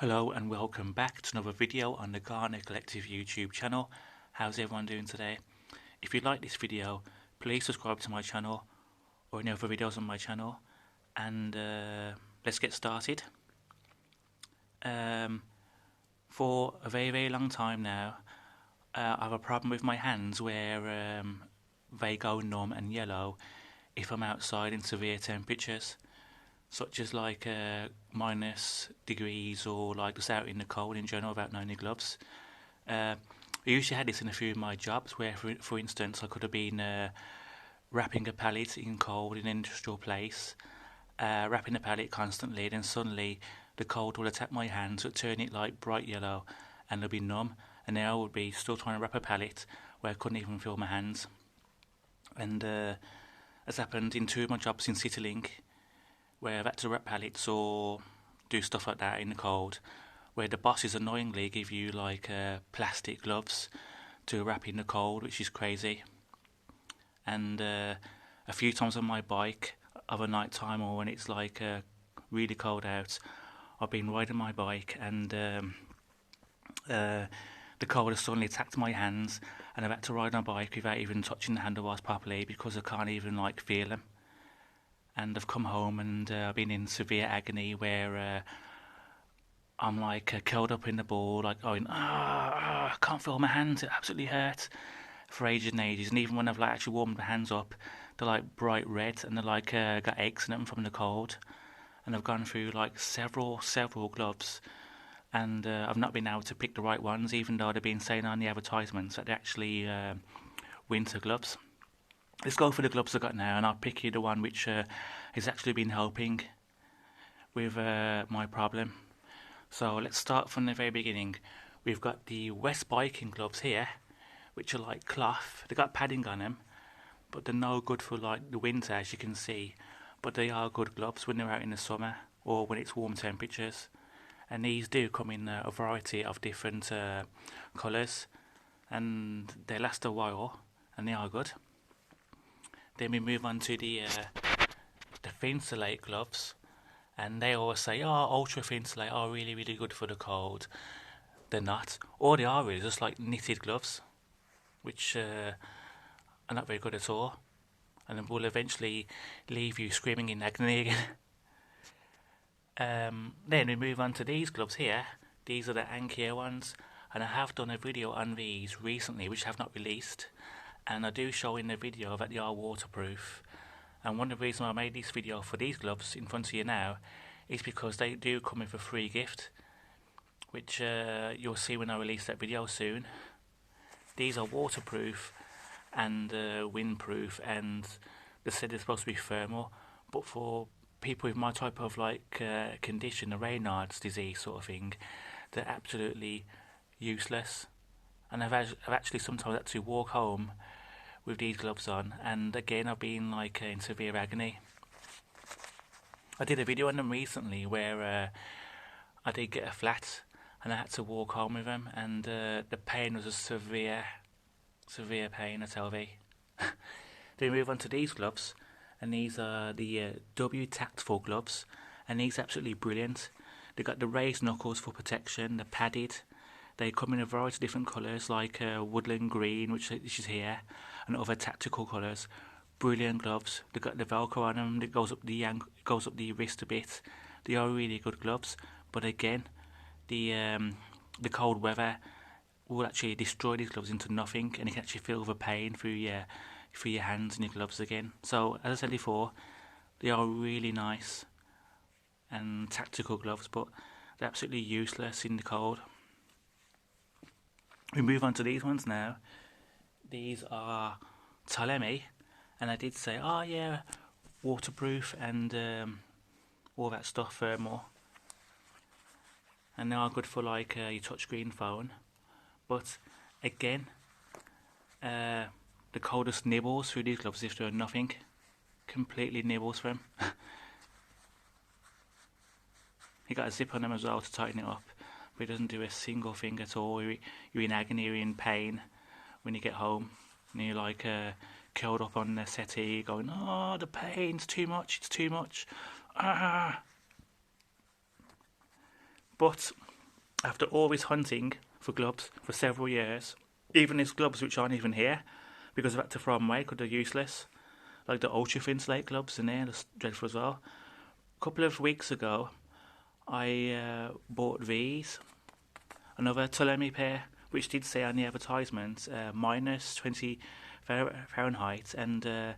Hello and welcome back to another video on the Garner Collective YouTube channel. How's everyone doing today? If you like this video, please subscribe to my channel or any other videos on my channel, and let's get started. For a very long time now, I have a problem with my hands where they go numb and yellow if I'm outside in severe temperatures, such as like minus degrees or like just out in the cold in general without any gloves. I usually had this in a few of my jobs where, for instance, I could have been wrapping a pallet in cold in an industrial place, wrapping the pallet constantly, then suddenly the cold will attack my hands, it turn it like bright yellow, and they'll be numb, and then I would be still trying to wrap a pallet where I couldn't even feel my hands. And has happened in two of my jobs in CityLink, where I've had to wrap pallets or do stuff like that in the cold, where the bosses annoyingly give you like plastic gloves to wrap in the cold, which is crazy. And a few times on my bike of a night time or when it's like really cold out, I've been riding my bike and the cold has suddenly attacked my hands, and I've had to ride my bike without even touching the handlebars properly because I can't even like feel them. And I've come home and I've been in severe agony where I'm like curled up in the ball, like going, I can't feel my hands, it absolutely hurts for ages and ages. And even when I've like actually warmed my hands up, they're like bright red and they're like got aches in them from the cold. And I've gone through like several gloves, and I've not been able to pick the right ones, even though they've been saying on the advertisements that they're actually winter gloves. Let's go for the gloves I got now, and I'll pick you the one which has actually been helping with my problem. So let's start from the very beginning. We've got the West biking gloves here, which are like cloth. They've got padding on them, but they're no good for like the winter, as you can see. But they are good gloves when they're out in the summer or when it's warm temperatures. And these do come in a variety of different colours, and they last a while, and they are good. Then we move on to the Insulated gloves, and they always say, oh, ultra Insulate are really good for the cold. They're not. All they are really just like knitted gloves, which are not very good at all, and will eventually leave you screaming in agony again. Then we move on to these gloves here. These are the Ankia ones, and I have done a video on these recently which I have not released, and I do show in the video that they are waterproof. And one of the reasons I made this video for these gloves in front of you now is because they do come with a free gift, which you'll see when I release that video soon. These are waterproof and windproof, and they said they're supposed to be thermal, but for people with my type of like condition, the Raynaud'S disease sort of thing, they're absolutely useless. And I've actually sometimes had to walk home with these gloves on, and again I've been like in severe agony. I did a video on them recently where I did get a flat and I had to walk home with them, and the pain was a severe pain, I tell thee. Then we move on to these gloves, and these are the W Tactful gloves, and these are absolutely brilliant. They've got the raised knuckles for protection, they're padded. They come in a variety of different colours, like woodland green, which is here, and other tactical colours. Brilliant gloves. They've got the Velcro on them. It goes up the wrist a bit. They are really good gloves. But again, the cold weather will actually destroy these gloves into nothing, and you can actually feel the pain through your hands and your gloves again. So as I said before, they are really nice and tactical gloves, but they're absolutely useless in the cold. We move on to these ones now. These are TOLEMI, and I did say, oh yeah, waterproof and all that stuff, thermal, and they are good for like your touchscreen phone. But again, the coldest nibbles through these gloves if they're nothing, completely nibbles for them. You got a zip on them as well to tighten it up, but it doesn't do a single thing at all. You're in agony, you're in pain when you get home, and you're like curled up on the settee going, oh, the pain's too much, it's too much. But after always hunting for gloves for several years, even these gloves which aren't even here, because I've had to throw them away because they're useless, like the Ultra Insulated gloves in there, that's dreadful as well. A couple of weeks ago, I bought these, another TOLEMI pair, which did say on the advertisement minus 20 Fahrenheit, and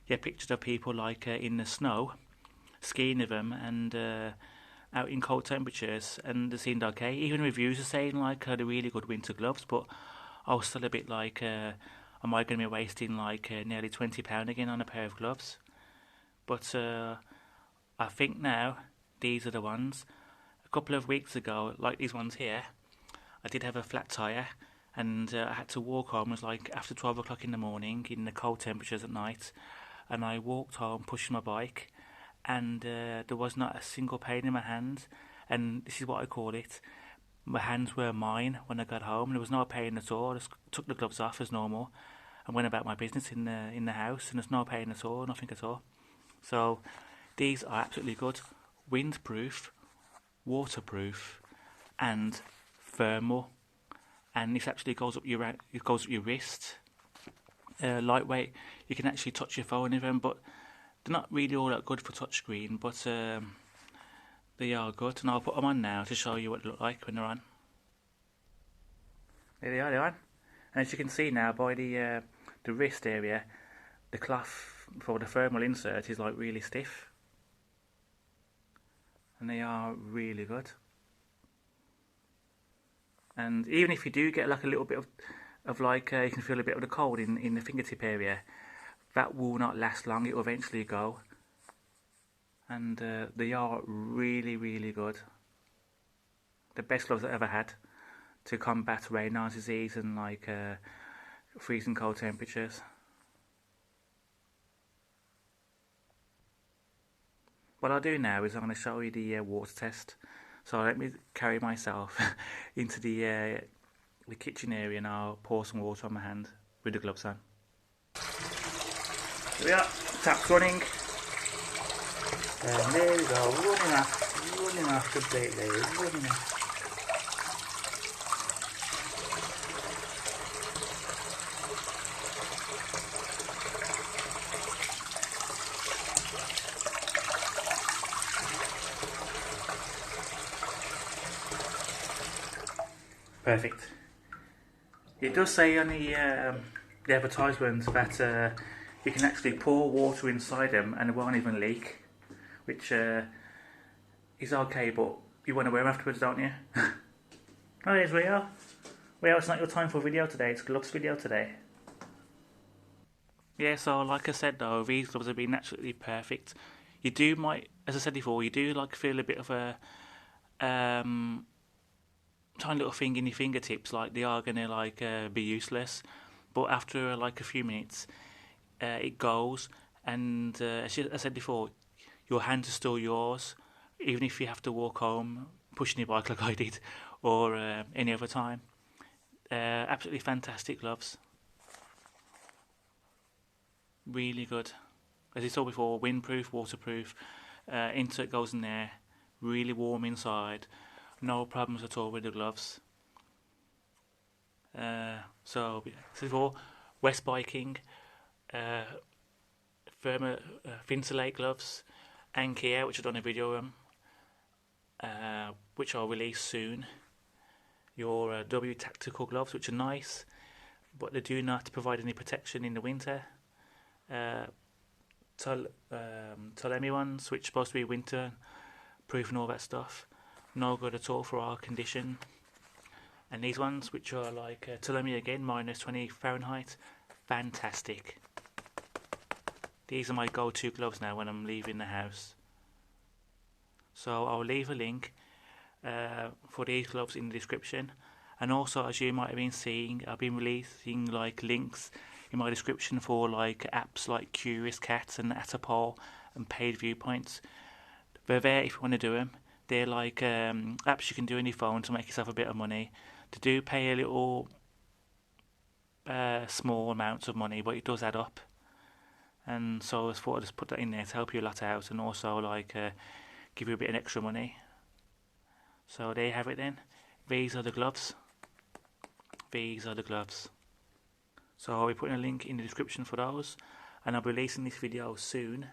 pictures of people like in the snow, skiing with them, and out in cold temperatures, and they seemed okay. Even reviews are saying like they're really good winter gloves, but I was still a bit like, am I going to be wasting like nearly £20 again on a pair of gloves? But I think now these are the ones. A couple of weeks ago, like these ones here, I did have a flat tyre, and I had to walk home. It was like after 12 o'clock in the morning in the cold temperatures at night, and I walked home pushing my bike, and there was not a single pain in my hands, and this is what I call it. My hands were mine when I got home. There was no pain at all. I just took the gloves off as normal and went about my business in the house, and there's no pain at all, nothing at all. So these are absolutely good, windproof, waterproof, and thermal. And this actually goes up your wrist. Lightweight. You can actually touch your phone with them, but they're not really all that good for touchscreen, but they are good, and I'll put them on now to show you what they look like when they're on. There they are, they're on. And as you can see now by the wrist area, the cloth for the thermal insert is like really stiff, and they are really good. And even if you do get like a little bit of like you can feel a bit of the cold in the fingertip area, that will not last long. It will eventually go, and they are really, really good. The best gloves I've ever had to combat Raynaud'S disease and like freezing cold temperatures. What I'll do now is I'm going to show you the water test. So let me carry myself into the kitchen area, and I'll pour some water on my hand with the gloves on. Here we are, tap's running. And there we go, running off completely, running off. Perfect. It does say on the advertisements that you can actually pour water inside them and it won't even leak, which is okay, but you want to wear them afterwards, don't you? Oh, there's Rio. Rio, it's not your time for a video today, it's gloves video today. Yeah, so like I said though, these gloves have been absolutely perfect. You do as I said before, you do like feel a bit of a tiny little thing in your fingertips, like they are gonna like be useless, but after like a few minutes it goes, and as I said before, your hands are still yours, even if you have to walk home pushing your bike like I did, or any other time. Absolutely fantastic gloves, really good. As you saw before, windproof, waterproof, insert goes in there, really warm inside. No problems at all with the gloves. So before, West Biking, firmer Insulated gloves, and Kia, which I've done a video on, which I'll release soon. Your W tactical gloves, which are nice, but they do not provide any protection in the winter. TOLEMI ones, which are supposed to be winter proof and all that stuff, no good at all for our condition. And these ones, which are like TOLEMI again, minus 20 Fahrenheit, fantastic. These are my go-to gloves now when I'm leaving the house. So I'll leave a link for these gloves in the description, and also, as you might have been seeing, I've been releasing like links in my description for like apps like Curious Cats and ATTAPOLL and Paid Viewpoints. They're there if you want to do them. They're like apps you can do on your phone to make yourself a bit of money. They do pay a little small amounts of money, but it does add up. And so I thought I'd just put that in there to help you a lot out, and also like give you a bit of extra money. So there you have it then. these are the gloves. These are the gloves. So I'll be putting a link in the description for those, and I'll be releasing this video soon,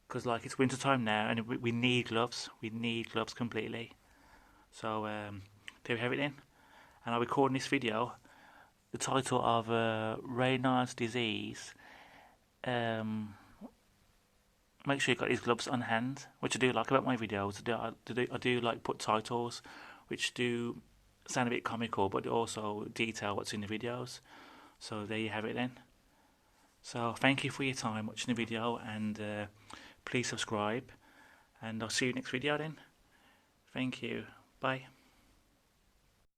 because like it's winter time now and we need gloves. We need gloves completely. So there we have it then. And I'll be recording this video. The title of Raynaud'S disease. Make sure you've got these gloves on hand, which I do like about my videos. I do like put titles which do sound a bit comical, but also detail what's in the videos. So there you have it then. So thank you for your time watching the video, and please subscribe, and I'll see you next video then. Thank you. Bye.